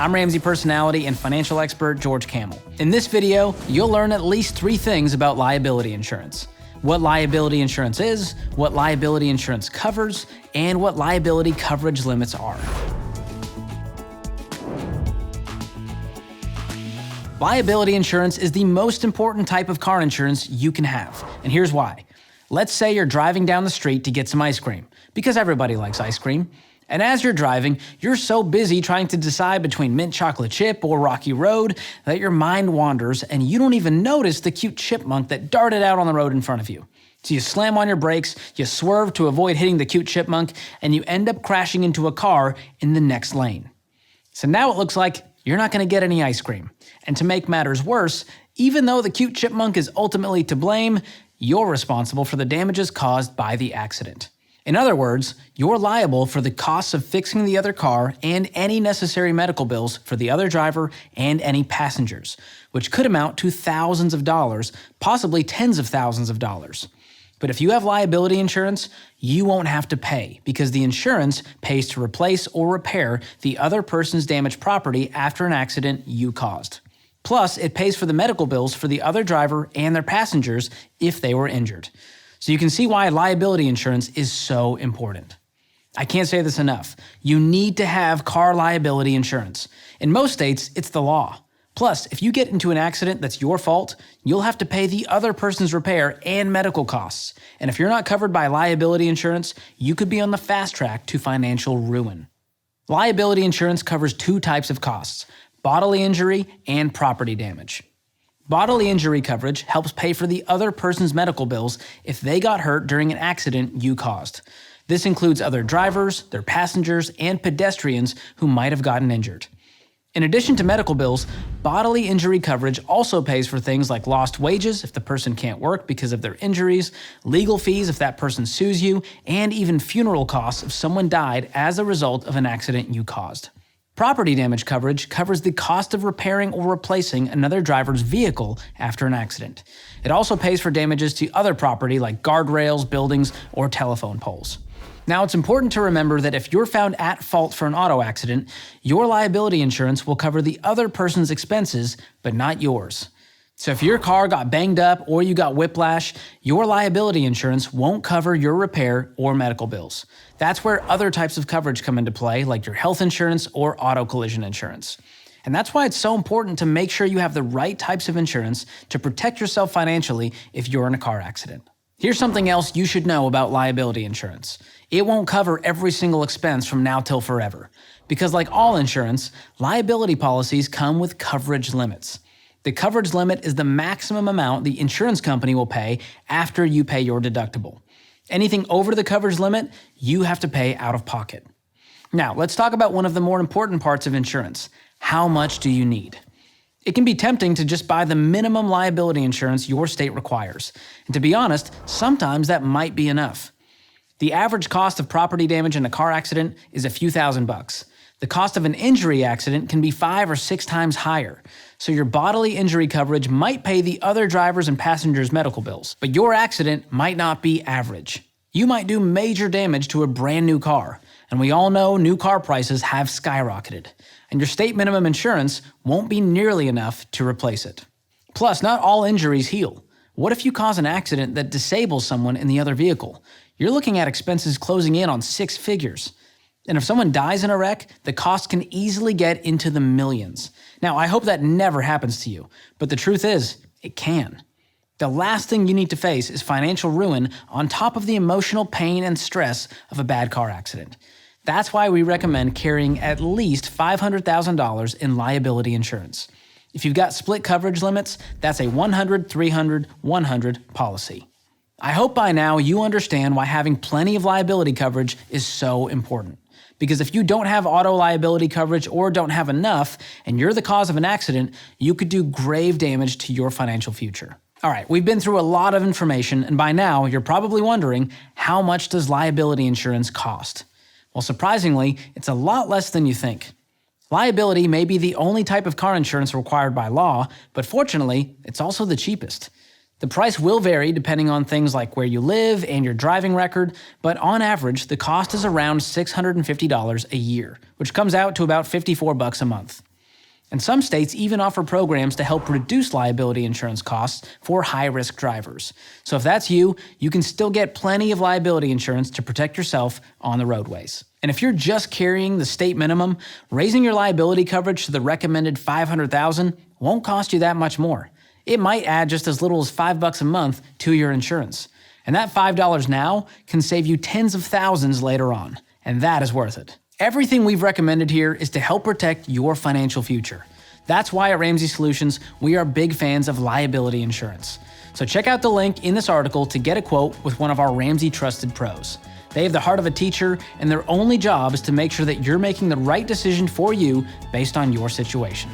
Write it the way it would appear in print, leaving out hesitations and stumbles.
I'm Ramsey personality and financial expert George Camel. In this video, you'll learn at least 3 things about liability insurance. What liability insurance is, what liability insurance covers, and what liability coverage limits are. Liability insurance is the most important type of car insurance you can have, and here's why. Let's say you're driving down the street to get some ice cream, because everybody likes ice cream. And as you're driving, you're so busy trying to decide between mint chocolate chip or rocky road that your mind wanders and you don't even notice the cute chipmunk that darted out on the road in front of you. So you slam on your brakes, you swerve to avoid hitting the cute chipmunk, and you end up crashing into a car in the next lane. So now it looks like you're not going to get any ice cream. And to make matters worse, even though the cute chipmunk is ultimately to blame, you're responsible for the damages caused by the accident. In other words, you're liable for the costs of fixing the other car and any necessary medical bills for the other driver and any passengers, which could amount to thousands of dollars, possibly tens of thousands of dollars. But if you have liability insurance, you won't have to pay because the insurance pays to replace or repair the other person's damaged property after an accident you caused. Plus, it pays for the medical bills for the other driver and their passengers if they were injured. So you can see why liability insurance is so important. I can't say this enough. You need to have car liability insurance. In most states, it's the law. Plus, if you get into an accident that's your fault, you'll have to pay the other person's repair and medical costs. And if you're not covered by liability insurance, you could be on the fast track to financial ruin. Liability insurance covers 2 types of costs: bodily injury and property damage. Bodily injury coverage helps pay for the other person's medical bills if they got hurt during an accident you caused. This includes other drivers, their passengers, and pedestrians who might have gotten injured. In addition to medical bills, bodily injury coverage also pays for things like lost wages if the person can't work because of their injuries, legal fees if that person sues you, and even funeral costs if someone died as a result of an accident you caused. Property damage coverage covers the cost of repairing or replacing another driver's vehicle after an accident. It also pays for damages to other property like guardrails, buildings, or telephone poles. Now, it's important to remember that if you're found at fault for an auto accident, your liability insurance will cover the other person's expenses, but not yours. So if your car got banged up or you got whiplash, your liability insurance won't cover your repair or medical bills. That's where other types of coverage come into play, like your health insurance or auto collision insurance. And that's why it's so important to make sure you have the right types of insurance to protect yourself financially if you're in a car accident. Here's something else you should know about liability insurance. It won't cover every single expense from now till forever. Because like all insurance, liability policies come with coverage limits. The coverage limit is the maximum amount the insurance company will pay after you pay your deductible. Anything over the coverage limit, you have to pay out of pocket. Now, let's talk about one of the more important parts of insurance. How much do you need? It can be tempting to just buy the minimum liability insurance your state requires. And to be honest, sometimes that might be enough. The average cost of property damage in a car accident is a few $1,000s. The cost of an injury accident can be 5 or 6 times higher. So your bodily injury coverage might pay the other drivers and passengers' medical bills, but your accident might not be average. You might do major damage to a brand new car, and we all know new car prices have skyrocketed, and your state minimum insurance won't be nearly enough to replace it. Plus, not all injuries heal. What if you cause an accident that disables someone in the other vehicle? You're looking at expenses closing in on 6 figures. And if someone dies in a wreck, the cost can easily get into the millions. Now, I hope that never happens to you, but the truth is, it can. The last thing you need to face is financial ruin on top of the emotional pain and stress of a bad car accident. That's why we recommend carrying at least $500,000 in liability insurance. If you've got split coverage limits, that's a 100, 300, 100 policy. I hope by now you understand why having plenty of liability coverage is so important. Because if you don't have auto liability coverage or don't have enough, and you're the cause of an accident, you could do grave damage to your financial future. All right, we've been through a lot of information, and by now you're probably wondering, how much does liability insurance cost? Well, surprisingly, it's a lot less than you think. Liability may be the only type of car insurance required by law, but fortunately, it's also the cheapest. The price will vary depending on things like where you live and your driving record, but on average, the cost is around $650 a year, which comes out to about $54 a month. And some states even offer programs to help reduce liability insurance costs for high-risk drivers. So if that's you, you can still get plenty of liability insurance to protect yourself on the roadways. And if you're just carrying the state minimum, raising your liability coverage to the recommended $500,000 won't cost you that much more. It might add just as little as $5 a month to your insurance. And that $5 now can save you tens of thousands later on. And that is worth it. Everything we've recommended here is to help protect your financial future. That's why at Ramsey Solutions, we are big fans of liability insurance. So check out the link in this article to get a quote with one of our Ramsey trusted pros. They have the heart of a teacher, and their only job is to make sure that you're making the right decision for you based on your situation.